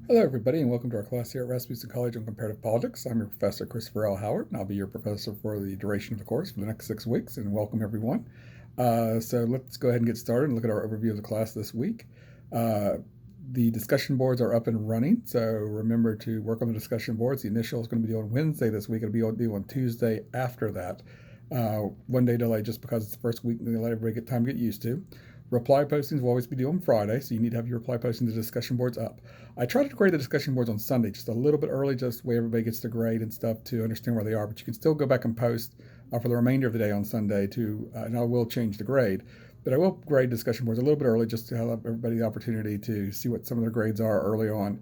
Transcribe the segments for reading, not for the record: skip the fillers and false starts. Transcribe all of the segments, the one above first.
Hello, everybody, and welcome to our class here at Rasmussen College on Comparative Politics. I'm your professor, Christopher L. Howard, and I'll be your professor for the duration of the course for the next 6 weeks, and welcome everyone. So let's go ahead and get started and look at our overview of the class this week. The discussion boards are up and running, so remember to work on the discussion boards. The initial is going to be due on Wednesday this week. It'll be due on Tuesday after that. 1 day delay just because it's the first week and they let everybody get time to get used to. Reply postings will always be due on Friday, so you need to have your reply posting to the discussion boards up. I try to grade the discussion boards on Sunday just a little bit early, just the way everybody gets to grade and stuff to understand where they are. But you can still go back and post for the remainder of the day on Sunday and I will change the grade. But I will grade discussion boards a little bit early just to have everybody the opportunity to see what some of their grades are early on.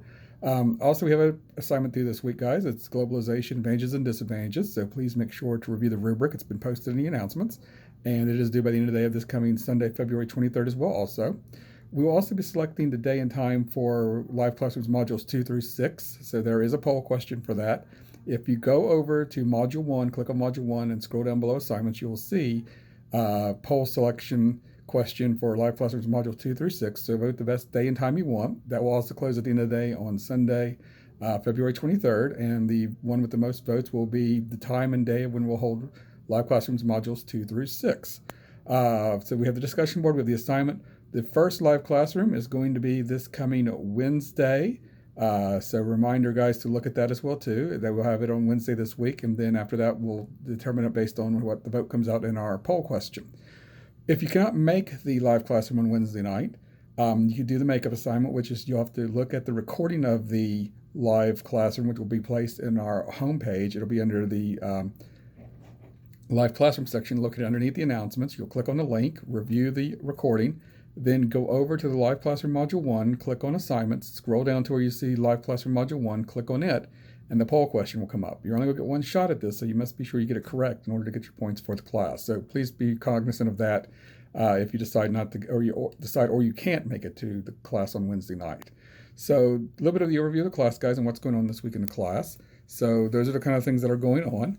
Also, we have an assignment due this week, guys. It's globalization advantages and disadvantages. So please make sure to review the rubric. It's been posted in the announcements, and it is due by the end of the day of this coming Sunday, February 23rd as well. Also, we will also be selecting the day and time for Live Classrooms modules 2 through 6. So there is a poll question for that. If you go over to Module 1, click on Module 1, and scroll down below assignments, you will see poll selection question for Live Classrooms modules 2 through 6. So vote the best day and time you want. That will also close at the end of the day on Sunday, February 23rd. And the one with the most votes will be the time and day of when we'll hold Live Classrooms modules 2 through 6. So we have the discussion board with the assignment. The first live classroom is going to be this coming Wednesday. So reminder, guys, to look at that as well too. That we'll have it on Wednesday this week, and then after that we'll determine it based on what the vote comes out in our poll question. If you cannot make the live classroom on Wednesday night, you can do the makeup assignment, which is you'll have to look at the recording of the live classroom, which will be placed in our homepage. It'll be under the live classroom section, located underneath the announcements. You'll click on the link, review the recording, then go over to the Live Classroom Module 1, click on Assignments, scroll down to where you see Live Classroom Module 1, click on it, and the poll question will come up. You're only going to get one shot at this, so you must be sure you get it correct in order to get your points for the class. So please be cognizant of that if you decide not to, or you can't make it to the class on Wednesday night. So a little bit of the overview of the class, guys, and what's going on this week in the class. So those are the kind of things that are going on.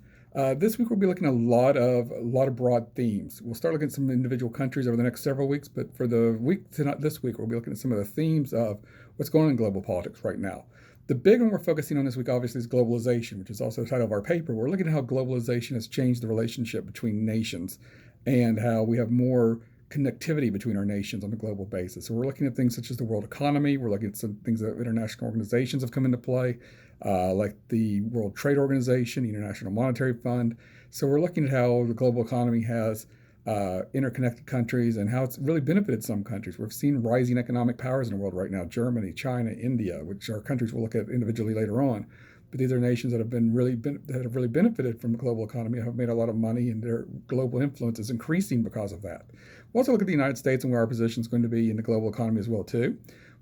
This week we'll be looking at a lot of broad themes. We'll start looking at some individual countries over the next several weeks, but for the week to not this week, we'll be looking at some of the themes of what's going on in global politics right now. The big one we're focusing on this week, obviously, is globalization, which is also the title of our paper. We're looking at how globalization has changed the relationship between nations and how we have more connectivity between our nations on a global basis. So we're looking at things such as the world economy. We're looking at some things that international organizations have come into play, like the World Trade Organization, the International Monetary Fund. So we're looking at how the global economy has interconnected countries and how it's really benefited some countries. We've seen rising economic powers in the world right now: Germany, China, India, which are countries we'll look at individually later on. But these are nations that have really benefited from the global economy, have made a lot of money, and their global influence is increasing because of that. We'll also look at the United States and where our position is going to be in the global economy as well too.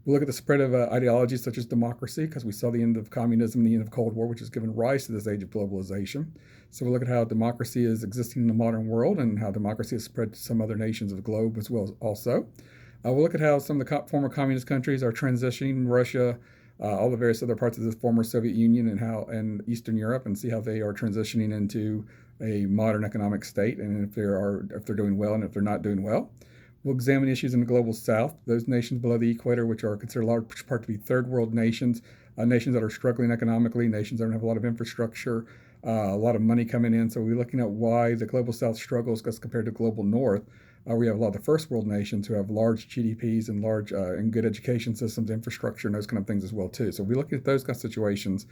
We'll look at the spread of ideologies such as democracy, because we saw the end of communism and the end of Cold War, which has given rise to this age of globalization. So we'll look at how democracy is existing in the modern world and how democracy has spread to some other nations of the globe as well also. We'll look at how some of the former communist countries are transitioning, Russia, all the various other parts of the former Soviet Union and Eastern Europe, and see how they are transitioning into a modern economic state, and if they're doing well and if they're not doing well. We'll examine issues in the global south, those nations below the equator, which are considered a large part to be third world nations, nations that are struggling economically, nations that don't have a lot of infrastructure, a lot of money coming in. So we're looking at why the global south struggles as compared to global north. We have a lot of the first world nations who have large GDPs and large and good education systems, infrastructure, and those kind of things as well too. So we look at those kind of situations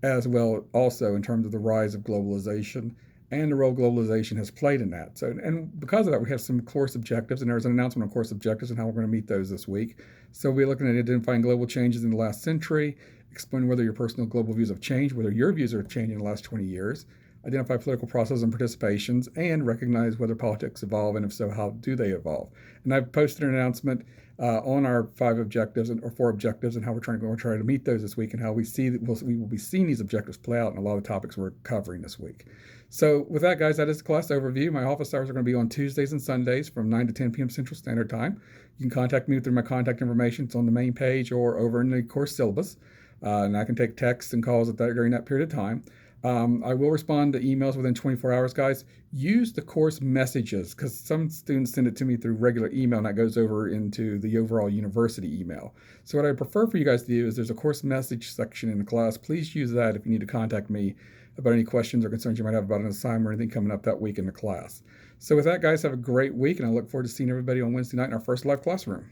as well also in terms of the rise of globalization and the role globalization has played in that. So, and because of that, we have some course objectives, and there's an announcement on course objectives and how we're going to meet those this week. So we're looking at identifying global changes in the last century, explain whether your personal global views have changed, whether your views have changed in the last 20 years, identify political processes and participations, and recognize whether politics evolve, and if so, how do they evolve. And I've posted an announcement on our 5 objectives or 4 objectives and how we're trying to meet those this week, and how we will be seeing these objectives play out in a lot of the topics we're covering this week. So with that, guys, that is the class overview. My office hours are going to be on Tuesdays and Sundays from 9 to 10 p.m. Central Standard Time. You can contact me through my contact information. It's on the main page or over in the course syllabus. And I can take texts and calls during that period of time. I will respond to emails within 24 hours, guys. Use the course messages because some students send it to me through regular email and that goes over into the overall university email. So what I prefer for you guys to do is there's a course message section in the class. Please use that if you need to contact me about any questions or concerns you might have about an assignment or anything coming up that week in the class. So with that, guys, have a great week, and I look forward to seeing everybody on Wednesday night in our first live classroom.